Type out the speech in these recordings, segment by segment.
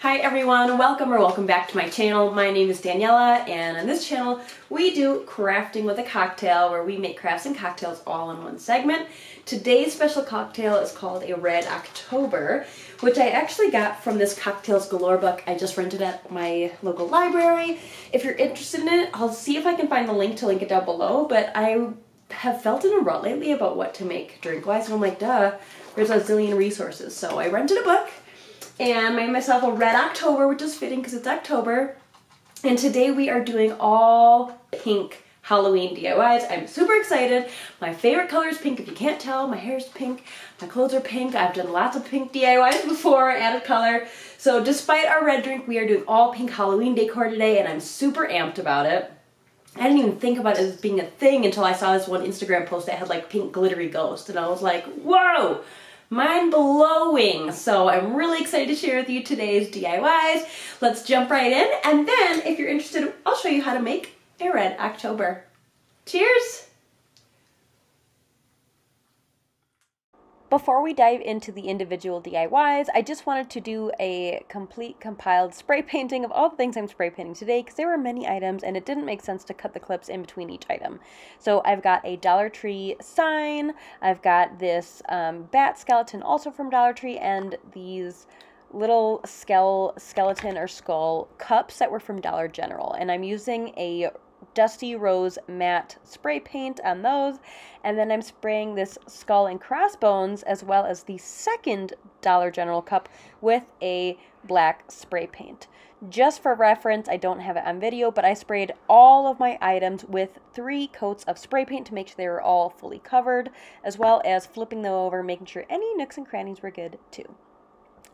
Hi everyone, welcome back to my channel. My name is Daniela, and on this channel we do crafting with a cocktail, where we make crafts and cocktails all in one segment. Today's special cocktail is called a Red October, which I actually got from this Cocktails Galore book I just rented at my local library. If you're interested in it, I'll see if I can find the link to link it down below, but I have felt in a rut lately about what to make drink-wise, and I'm like, duh, there's a zillion resources. So I rented a book and made myself a Red October, which is fitting because it's October. And today we are doing all pink Halloween DIYs. I'm super excited. My favorite color is pink. If you can't tell, my hair is pink, my clothes are pink. I've done lots of pink DIYs before, added color. So despite our red drink, we are doing all pink Halloween decor today, and I'm super amped about it. I didn't even think about it as being a thing until I saw this one Instagram post that had like pink glittery ghost, and I was like, whoa! Mind-blowing! So I'm really excited to share with you today's DIYs. Let's jump right in, and then if you're interested, I'll show you how to make a Red October. Cheers! Before we dive into the individual DIYs, I just wanted to do a complete compiled spray painting of all the things I'm spray painting today, because there were many items and it didn't make sense to cut the clips in between each item. So I've got a Dollar Tree sign, I've got this bat skeleton also from Dollar Tree, and these little skeleton or skull cups that were from Dollar General. And I'm using a Dusty Rose matte spray paint on those, and then I'm spraying this skull and crossbones as well as the second Dollar General cup with a black spray paint. Just for reference, I don't have it on video, but I sprayed all of my items with 3 coats of spray paint to make sure they were all fully covered, as well as flipping them over, making sure any nooks and crannies were good too.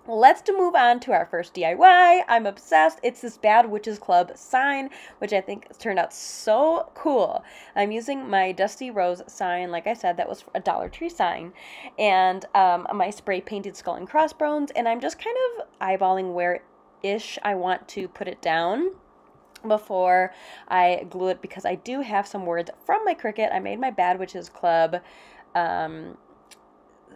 Let's move on to our first DIY. I'm obsessed. It's this Bad Witches Club sign, which I think has turned out so cool. I'm using my Dusty Rose sign, like I said, that was a Dollar Tree sign, and my spray painted skull and crossbones, and I'm just kind of eyeballing where-ish I want to put it down before I glue it, because I do have some words from my Cricut. I made my Bad Witches Club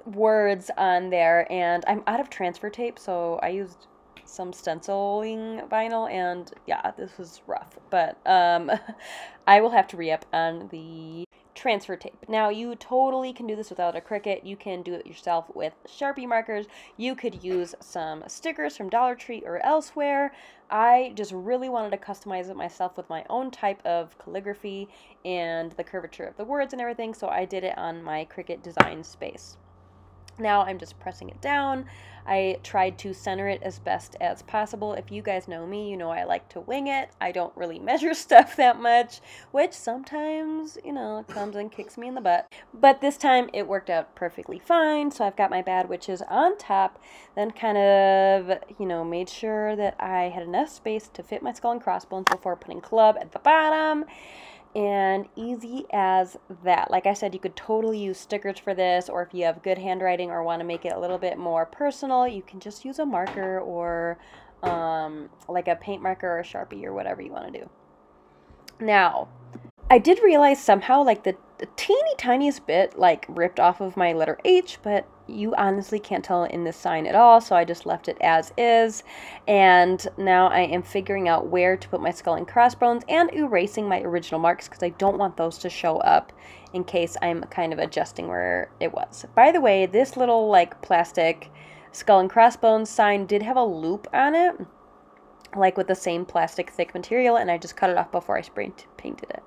words on there, and I'm out of transfer tape, so I used some stenciling vinyl, and yeah, this was rough, but I will have to re-up on the transfer tape. Now, you totally can do this without a Cricut. You can do it yourself with Sharpie markers. You could use some stickers from Dollar Tree or elsewhere. I just really wanted to customize it myself with my own type of calligraphy and the curvature of the words and everything, so I did it on my Cricut design space. Now I'm just pressing it down. I tried to center it as best as possible. If you guys know me, you know I like to wing it. I don't really measure stuff that much, which sometimes, you know, comes and kicks me in the butt. But this time it worked out perfectly fine. So I've got my Bad Witches on top, then kind of, you know, made sure that I had enough space to fit my skull and crossbones before putting club at the bottom. And easy as that. Like I said, you could totally use stickers for this, or if you have good handwriting or want to make it a little bit more personal, you can just use a marker or like a paint marker or a Sharpie or whatever you want to do. Now, I did realize somehow like the teeny tiniest bit like ripped off of my letter H, but you honestly can't tell in this sign at all, so I just left it as is. And now I am figuring out where to put my skull and crossbones and erasing my original marks, because I don't want those to show up in case I'm kind of adjusting where it was. By the way, this little like plastic skull and crossbones sign did have a loop on it, like with the same plastic thick material, and I just cut it off before I spray painted it.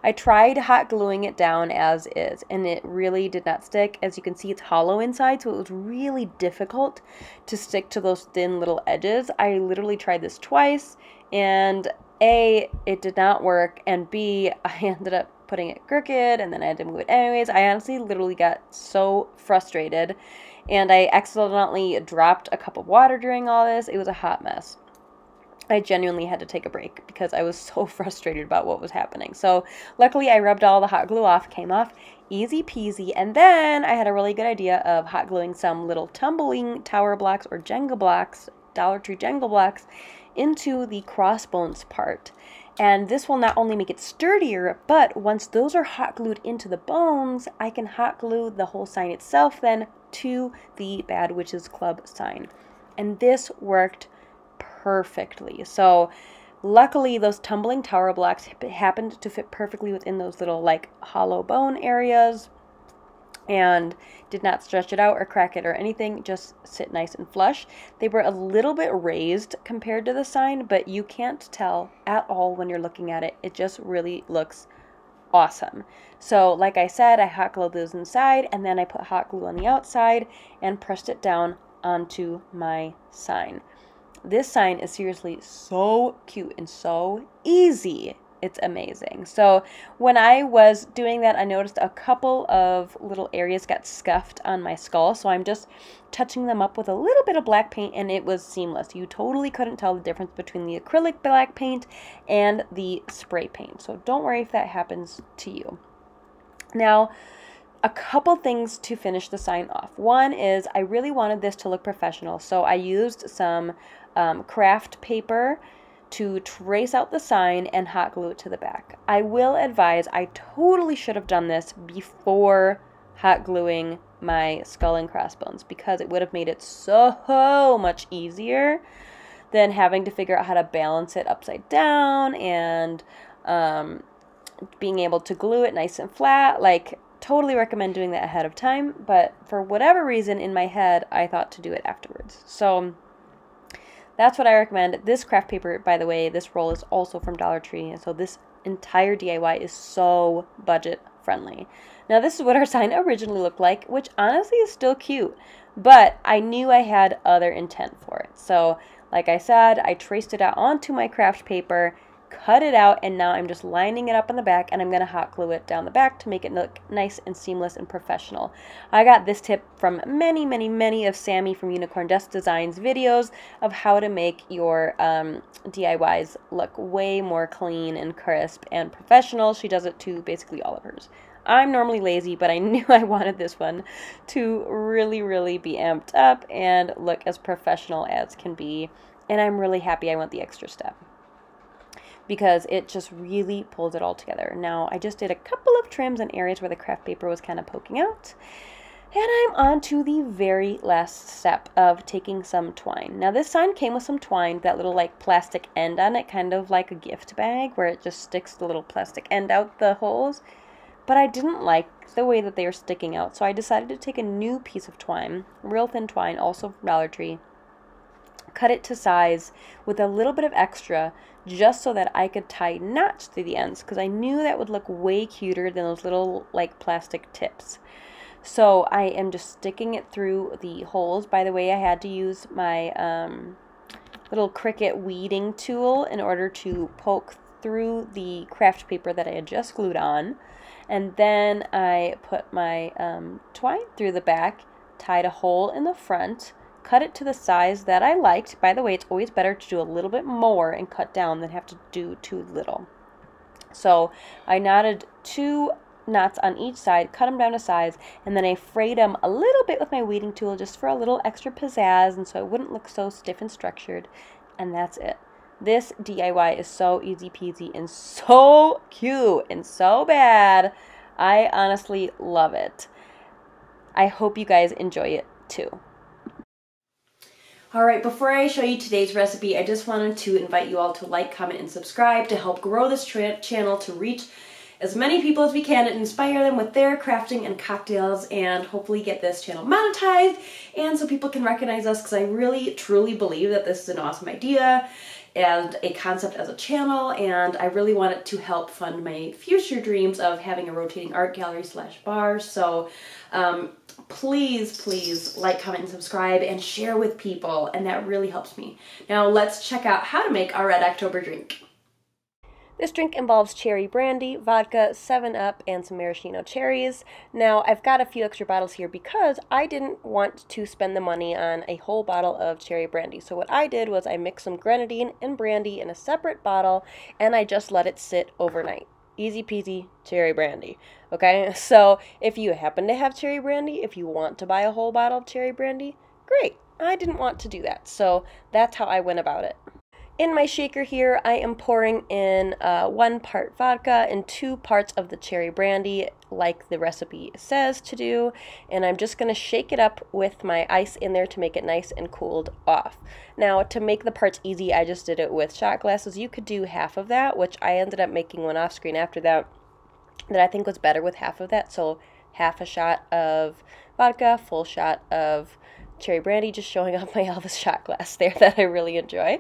I tried hot gluing it down as is, and it really did not stick. As you can see, it's hollow inside, so it was really difficult to stick to those thin little edges. I literally tried this twice, and A, it did not work, and B, I ended up putting it crooked, and then I had to move it anyways. I honestly literally got so frustrated, and I accidentally dropped a cup of water during all this. It was a hot mess. I genuinely had to take a break because I was so frustrated about what was happening. So luckily I rubbed all the hot glue off, came off easy peasy, and then I had a really good idea of hot gluing some little tumbling tower blocks or Jenga blocks, Dollar Tree Jenga blocks, into the crossbones part. And this will not only make it sturdier, but once those are hot glued into the bones, I can hot glue the whole sign itself then to the Bad Witches Club sign. And this worked perfectly. So luckily those tumbling tower blocks happened to fit perfectly within those little like hollow bone areas, and did not stretch it out or crack it or anything, just sit nice and flush. They were a little bit raised compared to the sign, but you can't tell at all when you're looking at it. It just really looks awesome. So like I said, I hot glued those inside, and then I put hot glue on the outside and pressed it down onto my sign. This sign is seriously so cute and so easy. It's amazing. So when I was doing that, I noticed a couple of little areas got scuffed on my skull. So I'm just touching them up with a little bit of black paint, and it was seamless. You totally couldn't tell the difference between the acrylic black paint and the spray paint. So don't worry if that happens to you. Now, a couple things to finish the sign off. One is I really wanted this to look professional. So I used some craft paper to trace out the sign and hot glue it to the back. I will advise, I totally should have done this before hot gluing my skull and crossbones, because it would have made it so much easier than having to figure out how to balance it upside down and being able to glue it nice and flat. Like, totally recommend doing that ahead of time, but for whatever reason in my head, I thought to do it afterwards. So that's what I recommend. This craft paper, by the way, this roll is also from Dollar Tree, and so this entire DIY is so budget friendly. Now this is what our sign originally looked like, which honestly is still cute, but I knew I had other intent for it. So like I said, I traced it out onto my craft paper, cut it out, and now I'm just lining it up on the back, and I'm going to hot glue it down the back to make it look nice and seamless and professional. I got this tip from many of Sammy from Unicorn Dust Designs videos of how to make your DIYs look way more clean and crisp and professional. She does it to basically all of hers. I'm normally lazy, but I knew I wanted this one to really be amped up and look as professional as can be, and I'm really happy I went the extra step, because it just really pulls it all together. Now, I just did a couple of trims in areas where the craft paper was kind of poking out. And I'm on to the very last step of taking some twine. Now, this sign came with some twine, that little like plastic end on it, kind of like a gift bag, where it just sticks the little plastic end out the holes. But I didn't like the way that they were sticking out, so I decided to take a new piece of twine, real thin twine, also from Dollar Tree, cut it to size with a little bit of extra, just so that I could tie knots to the ends, because I knew that would look way cuter than those little like plastic tips. So I am just sticking it through the holes. By the way, I had to use my little Cricut weeding tool in order to poke through the craft paper that I had just glued on. And then I put my twine through the back, tied a hole in the front, cut it to the size that I liked. By the way, it's always better to do a little bit more and cut down than have to do too little. So I knotted 2 knots on each side, cut them down to size, and then I frayed them a little bit with my weeding tool just for a little extra pizzazz, and so it wouldn't look so stiff and structured. And that's it. This DIY is so easy peasy and so cute and so bad. I honestly love it. I hope you guys enjoy it too. Alright, before I show you today's recipe, I just wanted to invite you all to like, comment, and subscribe to help grow this channel to reach as many people as we can and inspire them with their crafting and cocktails, and hopefully get this channel monetized and so people can recognize us, because I really truly believe that this is an awesome idea and a concept as a channel, and I really want it to help fund my future dreams of having a rotating art gallery / bar. So please like, comment, and subscribe and share with people, and that really helps me. Now let's check out how to make our Red October drink. This drink involves cherry brandy, vodka, 7-Up, and some maraschino cherries. Now, I've got a few extra bottles here because I didn't want to spend the money on a whole bottle of cherry brandy. So what I did was I mixed some grenadine and brandy in a separate bottle, and I just let it sit overnight. Easy peasy cherry brandy. Okay, so if you happen to have cherry brandy, if you want to buy a whole bottle of cherry brandy, great. I didn't want to do that, so that's how I went about it. In my shaker here, I am pouring in 1 part vodka and 2 parts of the cherry brandy, like the recipe says to do, and I'm just going to shake it up with my ice in there to make it nice and cooled off. Now, to make the parts easy, I just did it with shot glasses. You could do half of that, which I ended up making one off screen after that I think was better with half of that, so half a shot of vodka, full shot of cherry brandy, just showing off my Elvis shot glass there that I really enjoy.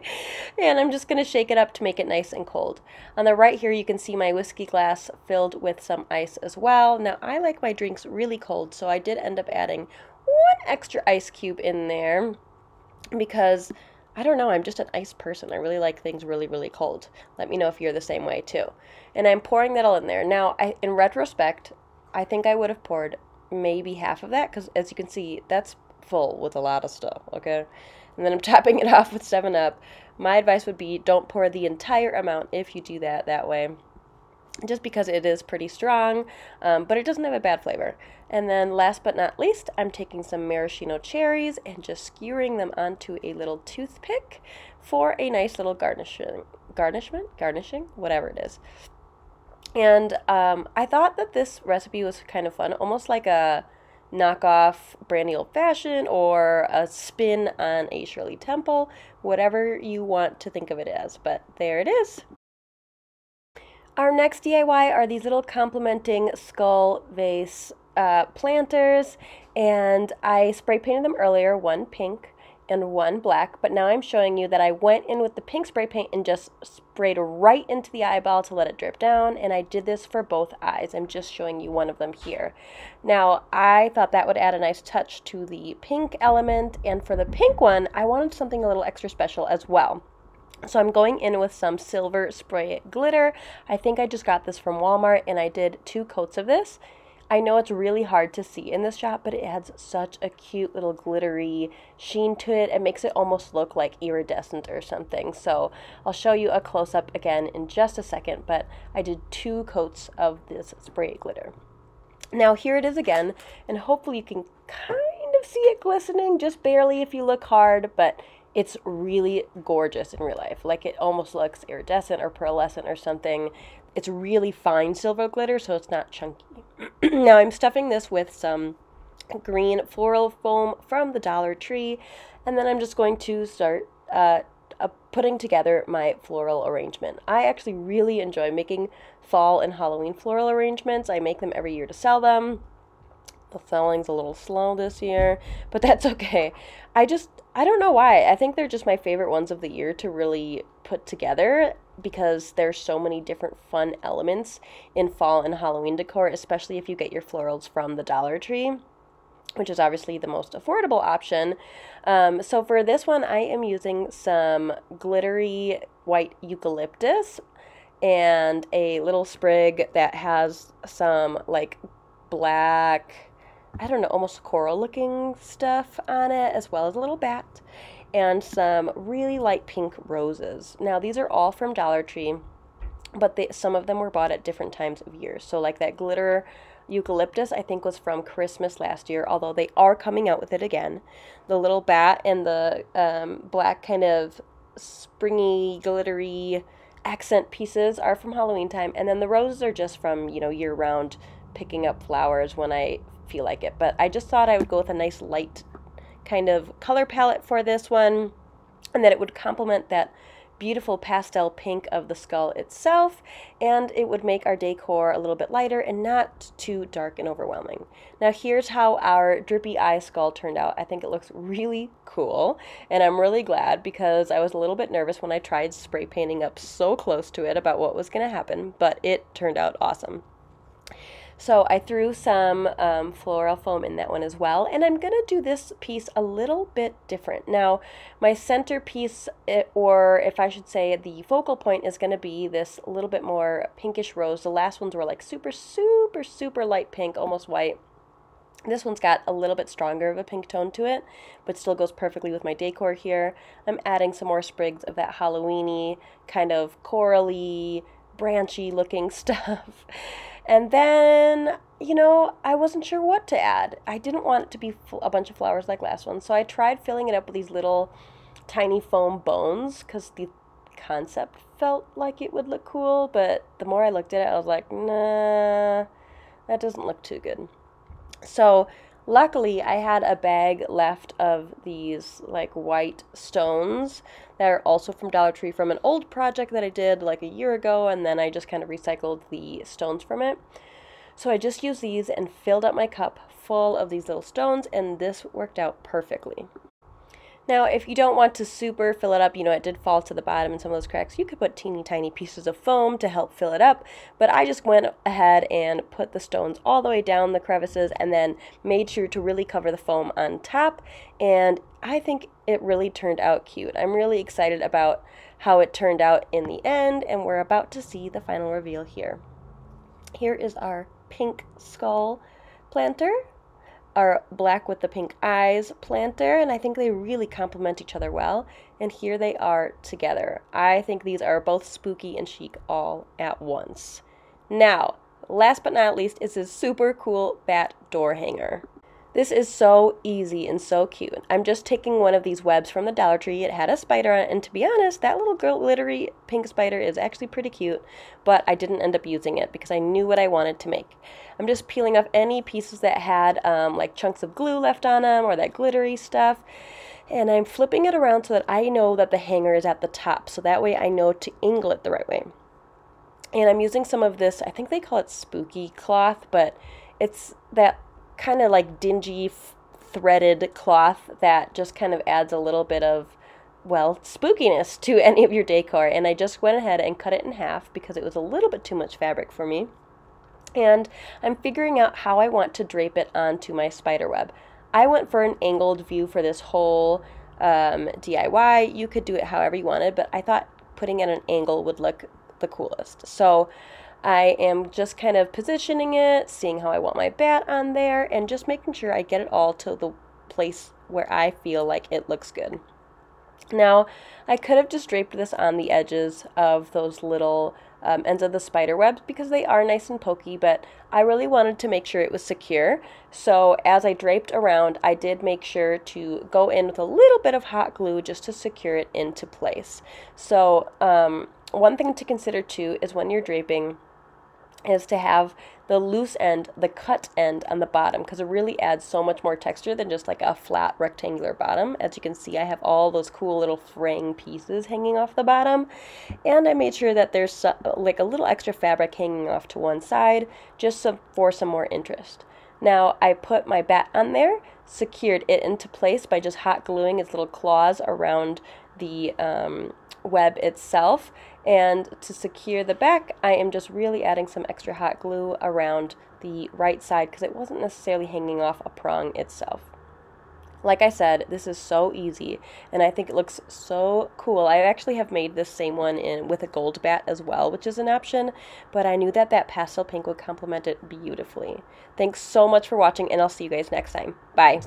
And I'm just going to shake it up to make it nice and cold. On the right here, you can see my whiskey glass filled with some ice as well. Now, I like my drinks really cold, so I did end up adding 1 extra ice cube in there because, I don't know, I'm just an ice person. I really like things really, really cold. Let me know if you're the same way too. And I'm pouring that all in there. Now, in retrospect, I think I would have poured maybe half of that because, as you can see, that's full with a lot of stuff, okay? And then I'm topping it off with 7-Up. My advice would be don't pour the entire amount if you do that way, just because it is pretty strong, but it doesn't have a bad flavor. And then last but not least, I'm taking some maraschino cherries and just skewering them onto a little toothpick for a nice little garnishing, whatever it is. And I thought that this recipe was kind of fun, almost like a knockoff brandy old fashioned or a spin on a Shirley Temple, whatever you want to think of it as, but there it is. Our next DIY are these little complementing skull vase planters, and I spray painted them earlier, 1 pink and 1 black, but now I'm showing you that I went in with the pink spray paint and just sprayed right into the eyeball to let it drip down, and I did this for both eyes. I'm just showing you one of them here. Now, I thought that would add a nice touch to the pink element, and for the pink one, I wanted something a little extra special as well. So I'm going in with some silver spray glitter. I think I just got this from Walmart, and I did 2 coats of this. I know it's really hard to see in this shot, but it adds such a cute little glittery sheen to it. It makes it almost look like iridescent or something. So I'll show you a close-up again in just a second, but I did 2 coats of this spray glitter. Now here it is again, and hopefully you can kind of see it glistening, just barely if you look hard, but it's really gorgeous in real life. Like, it almost looks iridescent or pearlescent or something. It's really fine silver glitter, so it's not chunky. Now I'm stuffing this with some green floral foam from the Dollar Tree, and then I'm just going to start putting together my floral arrangement. I actually really enjoy making fall and Halloween floral arrangements. I make them every year to sell them. The selling's a little slow this year, but that's okay. I don't know why. I think they're just my favorite ones of the year to really put together because there's so many different fun elements in fall and Halloween decor, especially if you get your florals from the Dollar Tree, which is obviously the most affordable option. So for this one, I am using some glittery white eucalyptus and a little sprig that has some like black, I don't know, almost coral looking stuff on it, as well as a little bat, and some really light pink roses. Now these are all from Dollar Tree, but some of them were bought at different times of year. So like that glitter eucalyptus I think was from Christmas last year, although they are coming out with it again. The little bat and the black kind of springy glittery accent pieces are from Halloween time, and then the roses are just from, you know, year-round picking up flowers when I feel like it. But I just thought I would go with a nice light kind of color palette for this one, and that it would complement that beautiful pastel pink of the skull itself, and it would make our decor a little bit lighter and not too dark and overwhelming. Now here's how our drippy eye skull turned out. I think it looks really cool, and I'm really glad because I was a little bit nervous when I tried spray painting up so close to it about what was going to happen, but it turned out awesome. So I threw some floral foam in that one as well, and I'm going to do this piece a little bit different. Now, my centerpiece, or if I should say the focal point, is going to be this little bit more pinkish rose. The last ones were like super, super, super light pink, almost white. This one's got a little bit stronger of a pink tone to it, but still goes perfectly with my decor here. I'm adding some more sprigs of that Halloween-y, kind of corally, branchy looking stuff. And then, you know, I wasn't sure what to add. I didn't want it to be a bunch of flowers like last one, so I tried filling it up with these little tiny foam bones, because the concept felt like it would look cool, but the more I looked at it, I was like, nah, that doesn't look too good. So luckily I had a bag left of these like white stones that are also from Dollar Tree from an old project that I did like a year ago, and then I just kind of recycled the stones from it. So I just used these and filled up my cup full of these little stones, and this worked out perfectly. Now, if you don't want to super fill it up, it did fall to the bottom in some of those cracks, you could put teeny tiny pieces of foam to help fill it up, but I just went ahead and put the stones all the way down the crevices and then made sure to really cover the foam on top, and I think it really turned out cute. I'm really excited about how it turned out in the end, and we're about to see the final reveal here. Here is our pink skull planter, our black with the pink eyes planter, and I think they really complement each other well, and here they are together. I think these are both spooky and chic all at once. Now, last but not least is this super cool bat door hanger. This is so easy and so cute. I'm just taking one of these webs from the Dollar Tree. It had a spider on it, and to be honest, that little glittery pink spider is actually pretty cute, but I didn't end up using it because I knew what I wanted to make. I'm just peeling off any pieces that had like chunks of glue left on them or that glittery stuff, and I'm flipping it around so that I know that the hanger is at the top, so that way I know to angle it the right way. And I'm using some of this, I think they call it spooky cloth, but it's that kind of like dingy threaded cloth that just kind of adds a little bit of, well, spookiness to any of your decor. And I just went ahead and cut it in half because it was a little bit too much fabric for me. And I'm figuring out how I want to drape it onto my spider web. I went for an angled view for this whole DIY. You could do it however you wanted, but I thought putting it at an angle would look the coolest. So I am just kind of positioning it, seeing how I want my bat on there, and just making sure I get it all to the place where I feel like it looks good. Now, I could have just draped this on the edges of those little ends of the spider webs because they are nice and pokey, but I really wanted to make sure it was secure. So as I draped around, I did make sure to go in with a little bit of hot glue just to secure it into place. So one thing to consider too is when you're draping is to have the loose end, the cut end on the bottom, because it really adds so much more texture than just like a flat rectangular bottom. As you can see, I have all those cool little fraying pieces hanging off the bottom, and I made sure that there's like a little extra fabric hanging off to one side just for some more interest. Now I put my bat on there, secured it into place by just hot gluing its little claws around the web itself, and to secure the back I am just really adding some extra hot glue around the right side because it wasn't necessarily hanging off a prong itself. Like I said, this is so easy and I think it looks so cool. I actually have made this same one with a gold bat as well, which is an option, but I knew that that pastel pink would complement it beautifully. Thanks so much for watching, and I'll see you guys next time. Bye.